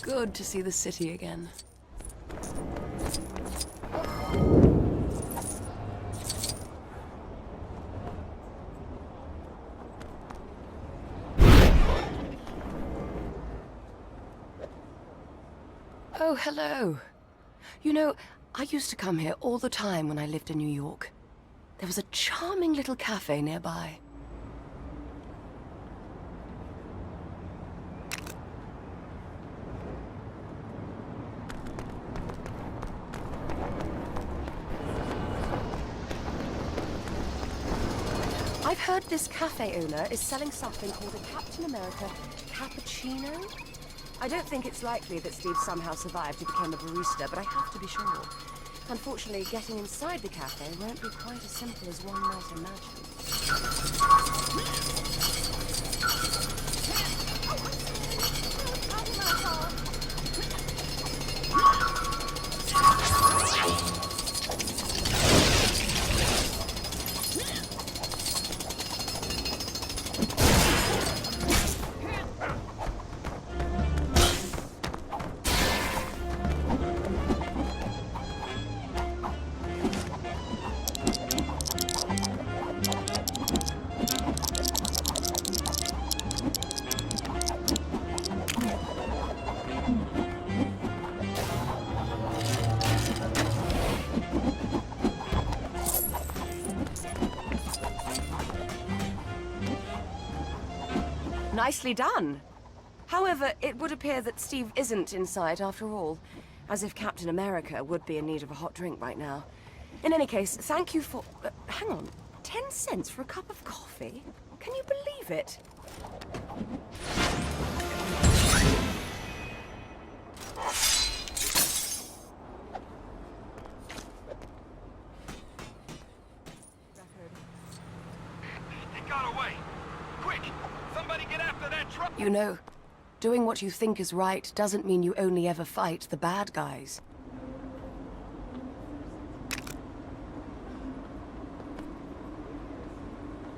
good to see the city again. Oh, hello. You know, I used to come here all the time when I lived in New York. There was a charming little cafe nearby. I've heard this cafe owner is selling something called a Captain America cappuccino. I don't think it's likely that Steve somehow survived to become a barista, but I have to be sure. Unfortunately, getting inside the cafe won't be quite as simple as one might imagine. Nicely done. However, it would appear that Steve isn't in sight after all, as if Captain America would be in need of a hot drink right now. In any case, thank you for... hang on. 10 cents for a cup of coffee? Can you believe it? They got away. Quick! Somebody get after that truck! You know, doing what you think is right doesn't mean you only ever fight the bad guys.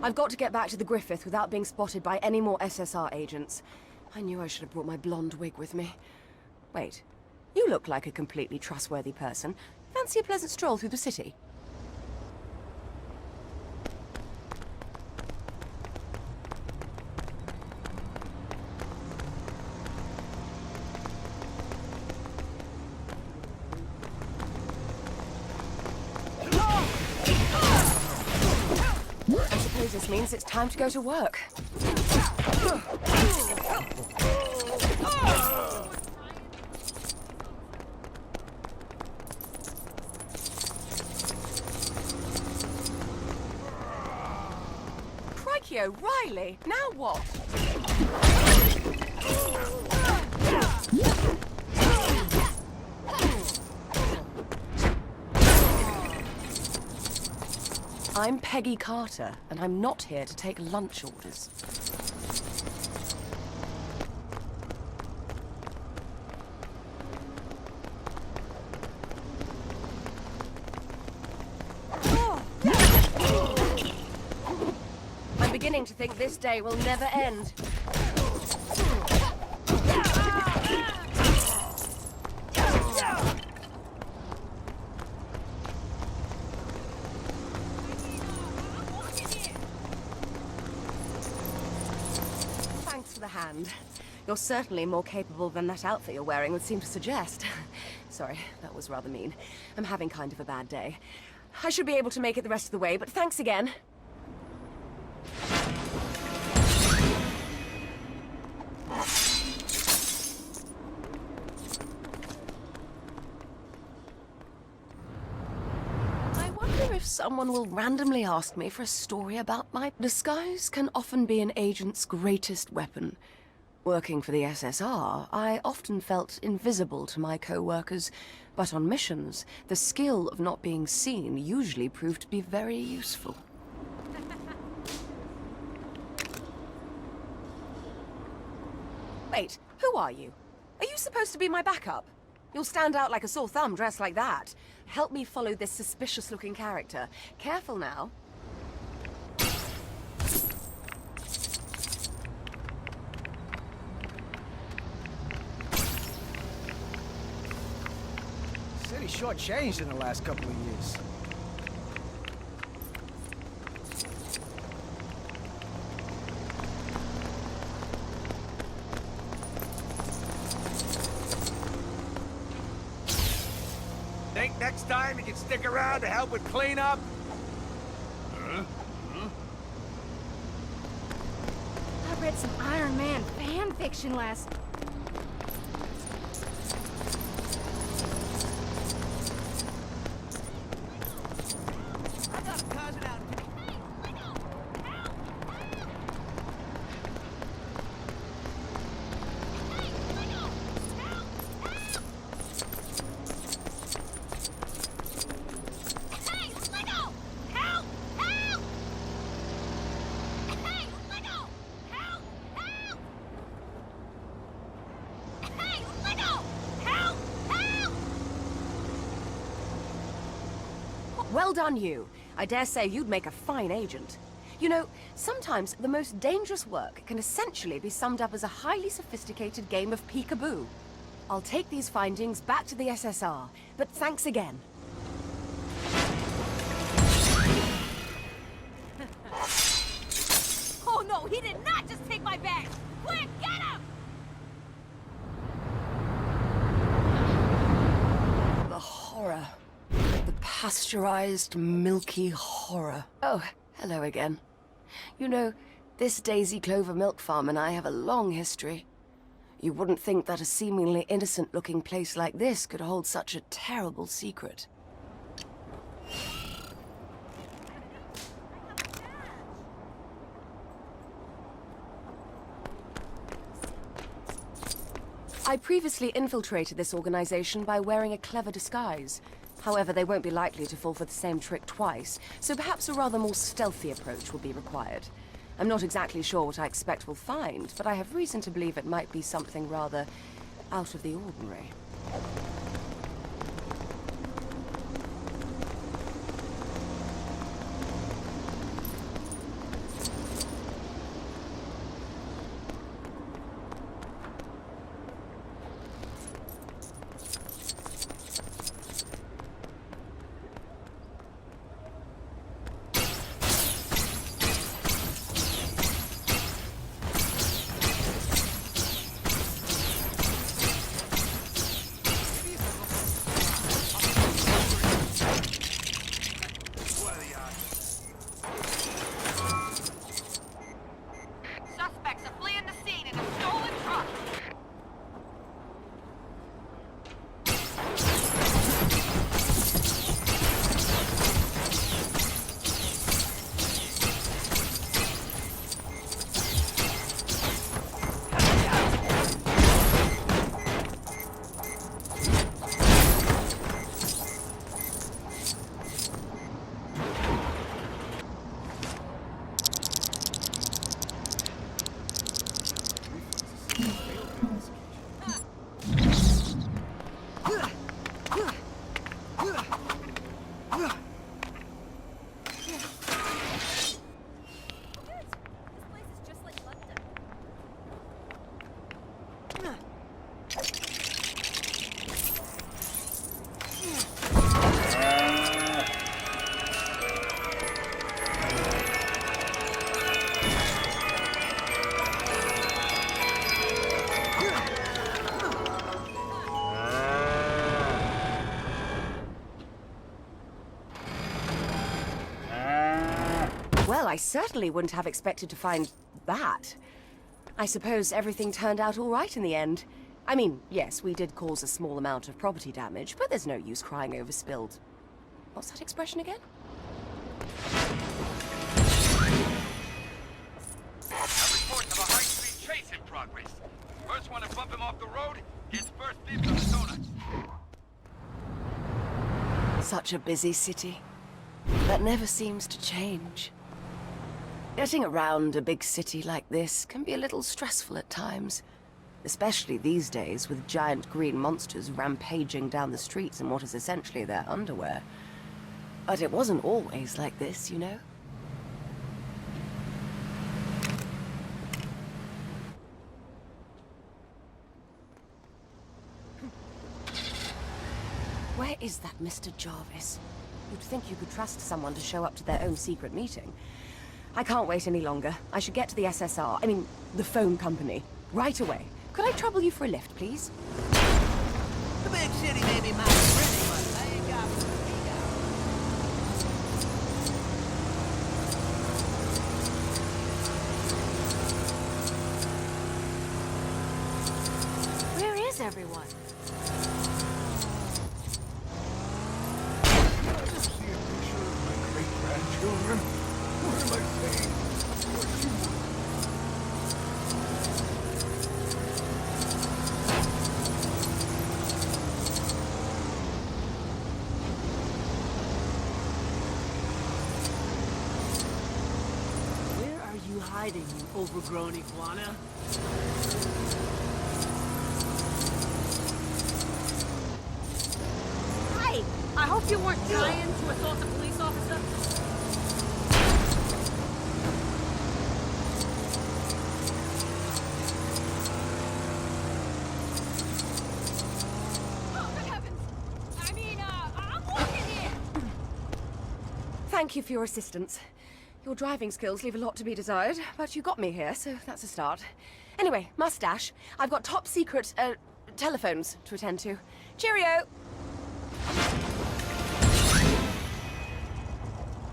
I've got to get back to the Griffith without being spotted by any more SSR agents. I knew I should have brought my blonde wig with me. Wait, you look like a completely trustworthy person. Fancy a pleasant stroll through the city? This means it's time to go to work. Crikey O'Reilly, now what? I'm Peggy Carter, and I'm not here to take lunch orders. I'm beginning to think this day will never end. You're certainly more capable than that outfit you're wearing would seem to suggest. Sorry, that was rather mean. I'm having kind of a bad day. I should be able to make it the rest of the way, but thanks again. I wonder if someone will randomly ask me for a story about my... Disguise can often be an agent's greatest weapon. Working for the SSR, I often felt invisible to my co-workers, but on missions, the skill of not being seen usually proved to be very useful. Wait, who are you? Are you supposed to be my backup? You'll stand out like a sore thumb dressed like that. Help me follow this suspicious-looking character. Careful now. Really short-changed in the last couple of years. Think next time you can stick around to help with cleanup? I read some Iron Man fan fiction last... Well done, you. I dare say you'd make a fine agent. You know, sometimes the most dangerous work can essentially be summed up as a highly sophisticated game of peekaboo. I'll take these findings back to the SSR, but thanks again. Oh no, he did not just take my bag! Quick, get him! The horror. The pasteurized, milky horror. Oh, hello again. You know, this Daisy Clover Milk Farm and I have a long history. You wouldn't think that a seemingly innocent-looking place like this could hold such a terrible secret. I previously infiltrated this organization by wearing a clever disguise. However, they won't be likely to fall for the same trick twice, so perhaps a rather more stealthy approach will be required. I'm not exactly sure what I expect we'll find, but I have reason to believe it might be something rather out of the ordinary. Suspects are fleeing the scene in a stolen truck! Well, I certainly wouldn't have expected to find that. I suppose everything turned out all right in the end. I mean, yes, we did cause a small amount of property damage, but there's no use crying over spilled... What's that expression again? Reports of a high-speed chase in progress. First one to bump him off the road gets first dibs on the donuts. Such a busy city. That never seems to change. Getting around a big city like this can be a little stressful at times. Especially these days, with giant green monsters rampaging down the streets in what is essentially their underwear. But it wasn't always like this, you know? Where is that Mr. Jarvis? You'd think you could trust someone to show up to their own secret meeting. I can't wait any longer. I should get to the SSR, I mean, the phone company, right away. Could I trouble you for a lift, please? The big city may be mighty pretty, but I ain't got what we got. Where is everyone? See a picture of my great-grandchildren? What am I saying? Where are you hiding, you overgrown iguana? Hey! I hope you weren't trying to assault a police officer. Oh, good heavens! I mean, I'm walking here! Thank you for your assistance. Your driving skills leave a lot to be desired, but you got me here, so that's a start. Anyway, mustache. I've got top secret, telephones to attend to. Cheerio!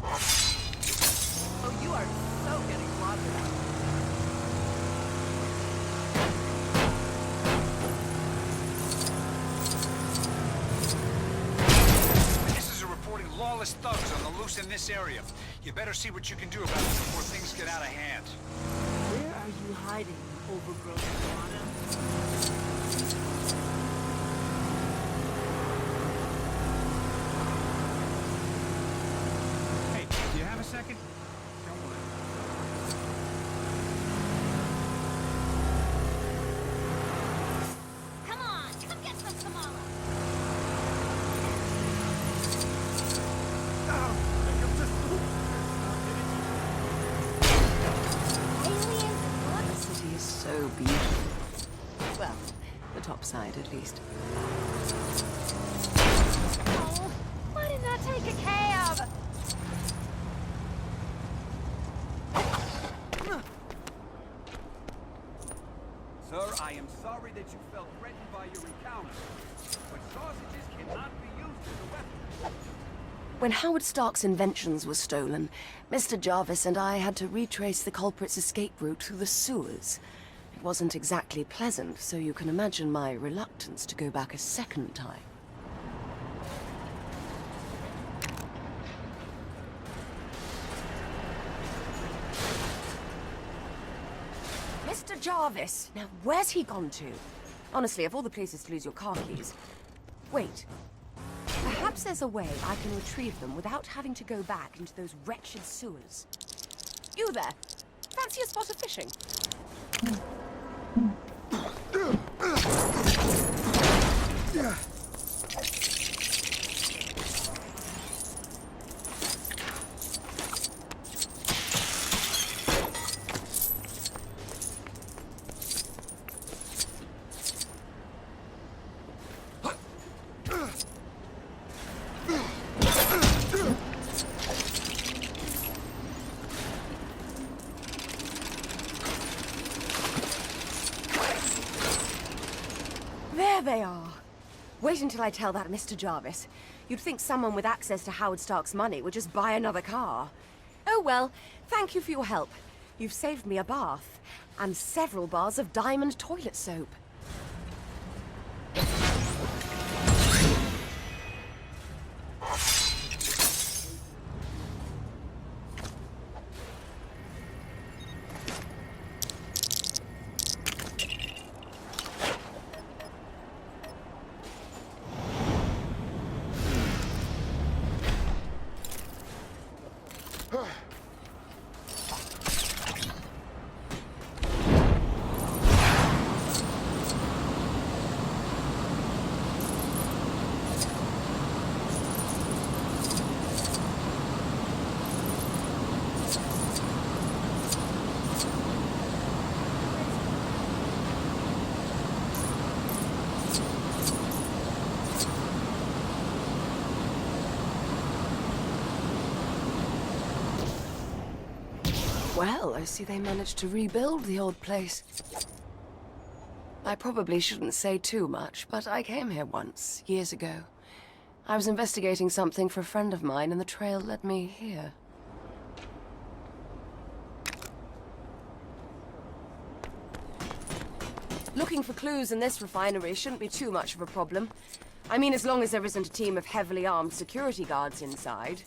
Oh, you are so getting closeted. Witnesses are reporting lawless thugs on the loose in this area. You better see what you can do about it before things get out of hand. Where are you hiding, you overgrown iguana? Hey, do you have a second? Don't worry. Come on, come get some Kamala. Aliens and The city is so beautiful. Well, the top side at least. oh, why didn't I take a cab? Sir, I am sorry that you felt threatened by your encounter, but sausages cannot be used as a weapon. When Howard Stark's inventions were stolen, Mr. Jarvis and I had to retrace the culprit's escape route through the sewers. It wasn't exactly pleasant, so you can imagine my reluctance to go back a second time. Mr. Jarvis! Now, where's he gone to? Honestly, of all the places to lose your car keys... Wait. Perhaps there's a way I can retrieve them without having to go back into those wretched sewers. You there! Fancy a spot of fishing? There they are. Wait until I tell that Mr. Jarvis. You'd think someone with access to Howard Stark's money would just buy another car. Oh well, thank you for your help. You've saved me a bath, and several bars of diamond toilet soap. Well, I see they managed to rebuild the old place. I probably shouldn't say too much, but I came here once, years ago. I was investigating something for a friend of mine, and the trail led me here. Looking for clues in this refinery shouldn't be too much of a problem. I mean, as long as there isn't a team of heavily armed security guards inside.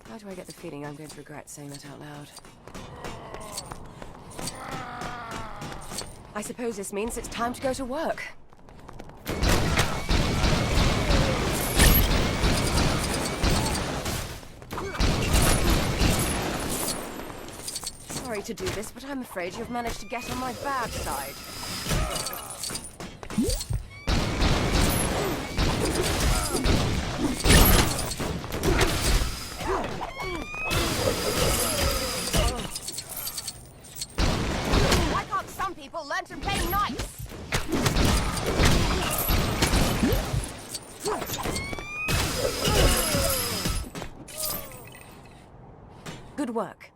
Why do I get the feeling I'm going to regret saying that out loud? I suppose this means it's time to go to work. Sorry to do this, but I'm afraid you've managed to get on my bad side. Why can't some people learn to play nice? Good work.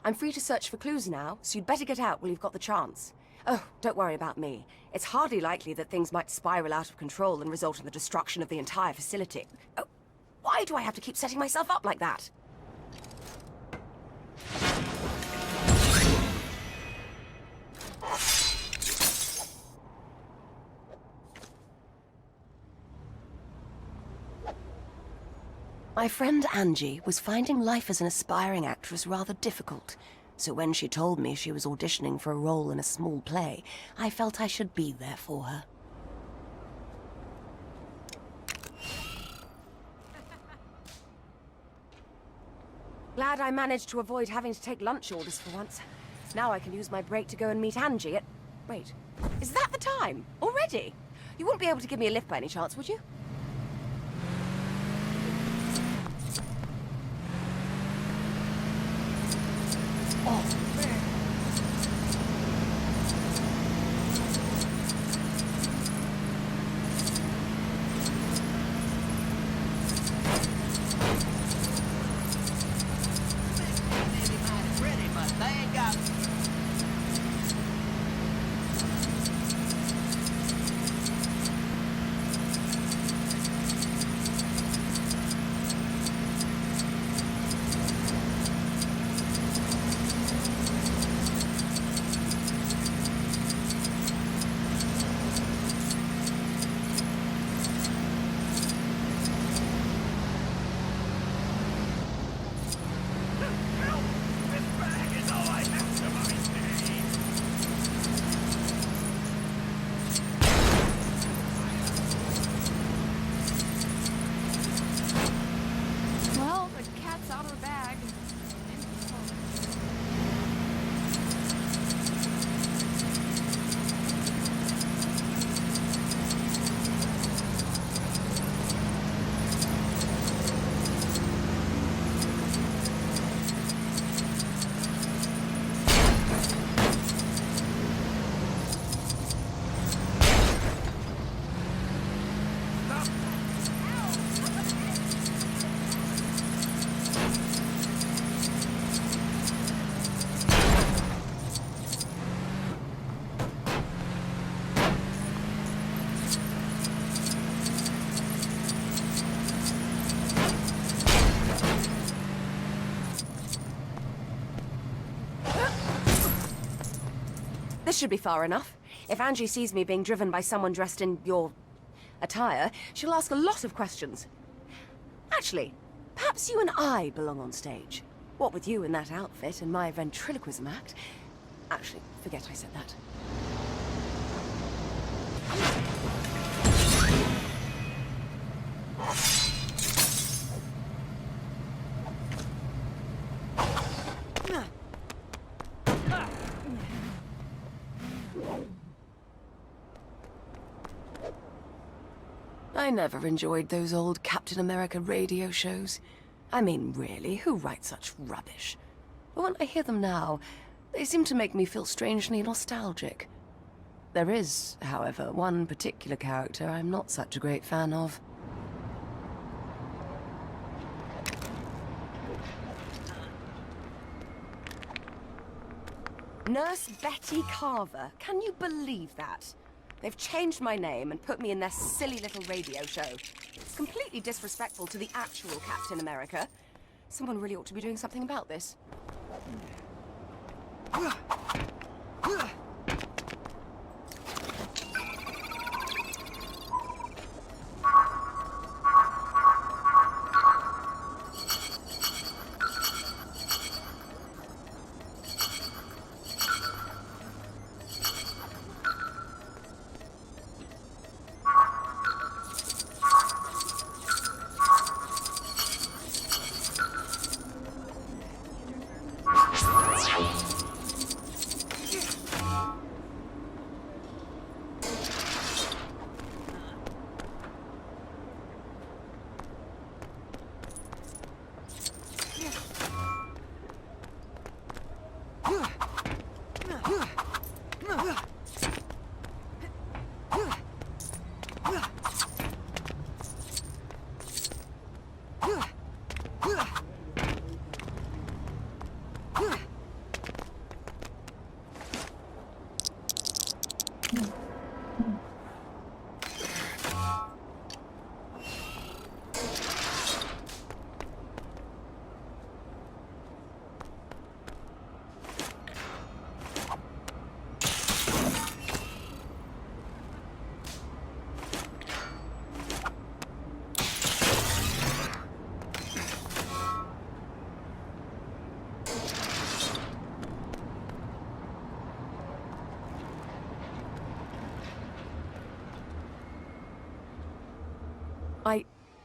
I'm free to search for clues now, so you'd better get out while you've got the chance. Oh, don't worry about me. It's hardly likely that things might spiral out of control and result in the destruction of the entire facility. Oh, why do I have to keep setting myself up like that? My friend Angie was finding life as an aspiring actress rather difficult, so when she told me she was auditioning for a role in a small play, I felt I should be there for her. Glad I managed to avoid having to take lunch orders for once. Now I can use my break to go and meet Angie at... Wait, is that the time? Already? You wouldn't be able to give me a lift by any chance, would you? Oh, man. This should be far enough. If Angie sees me being driven by someone dressed in your attire, she'll ask a lot of questions. Actually, perhaps you and I belong on stage. What with you in that outfit and my ventriloquism act. Actually, forget I said that. I never enjoyed those old Captain America radio shows. I mean, really, who writes such rubbish? But when I hear them now, they seem to make me feel strangely nostalgic. There is, however, one particular character I'm not such a great fan of. Nurse Betty Carver. Can you believe that? They've changed my name and put me in their silly little radio show. It's completely disrespectful to the actual Captain America. Someone really ought to be doing something about this.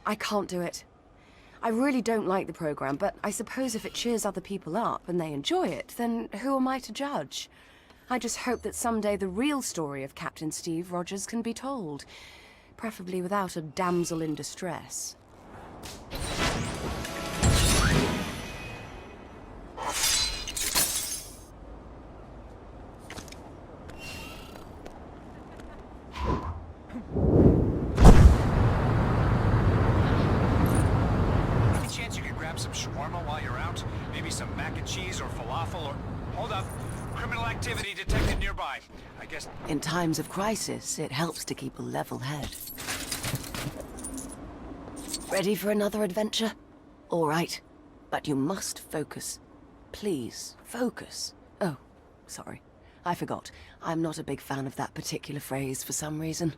I can't do it. I really don't like the program, but I suppose if it cheers other people up and they enjoy it, then who am I to judge? I just hope that someday the real story of Captain Steve Rogers can be told, preferably without a damsel in distress. Some shawarma while you're out? Maybe some mac and cheese or falafel or... Hold up. Criminal activity detected nearby. I guess... In times of crisis, it helps to keep a level head. Ready for another adventure? All right. But you must focus. Please, focus. Oh, sorry. I forgot. I'm not a big fan of that particular phrase for some reason.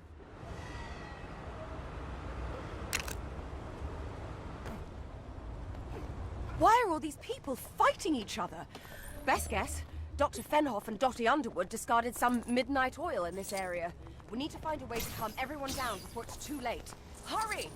Why are all these people fighting each other? Best guess, Dr. Fenhoff and Dottie Underwood discarded some midnight oil in this area. We need to find a way to calm everyone down before it's too late. Hurry!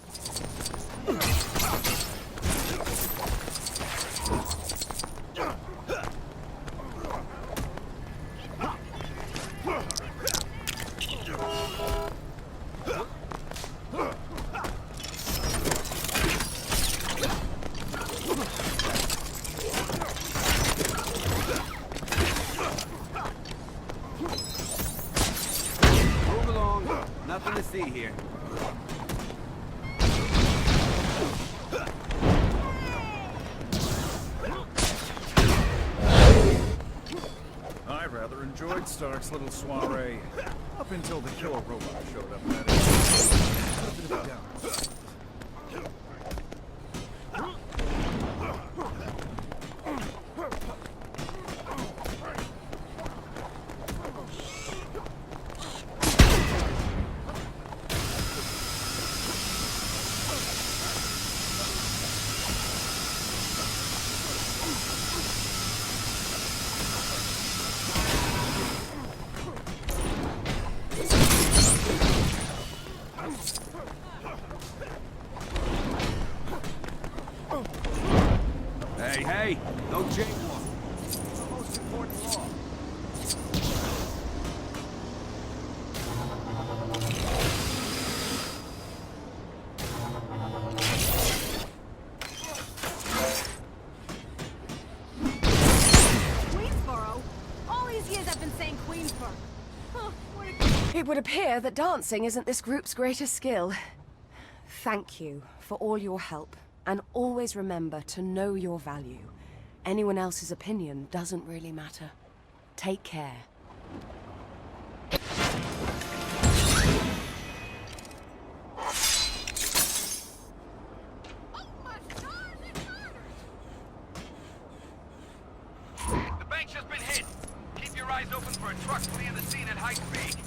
Nothing to see here. I rather enjoyed Stark's little soiree. Up until the killer robot showed up, that is. A bit of a downer. Hey, no jaywalk. It's the most important law. Queensboro? All these years I've been saying Queensboro. Huh, what a... It would appear that dancing isn't this group's greatest skill. Thank you for all your help, and always remember to know your value. Anyone else's opinion doesn't really matter. Take care. The bank's just been hit. Keep your eyes open for a truck fleeing the scene at high speed.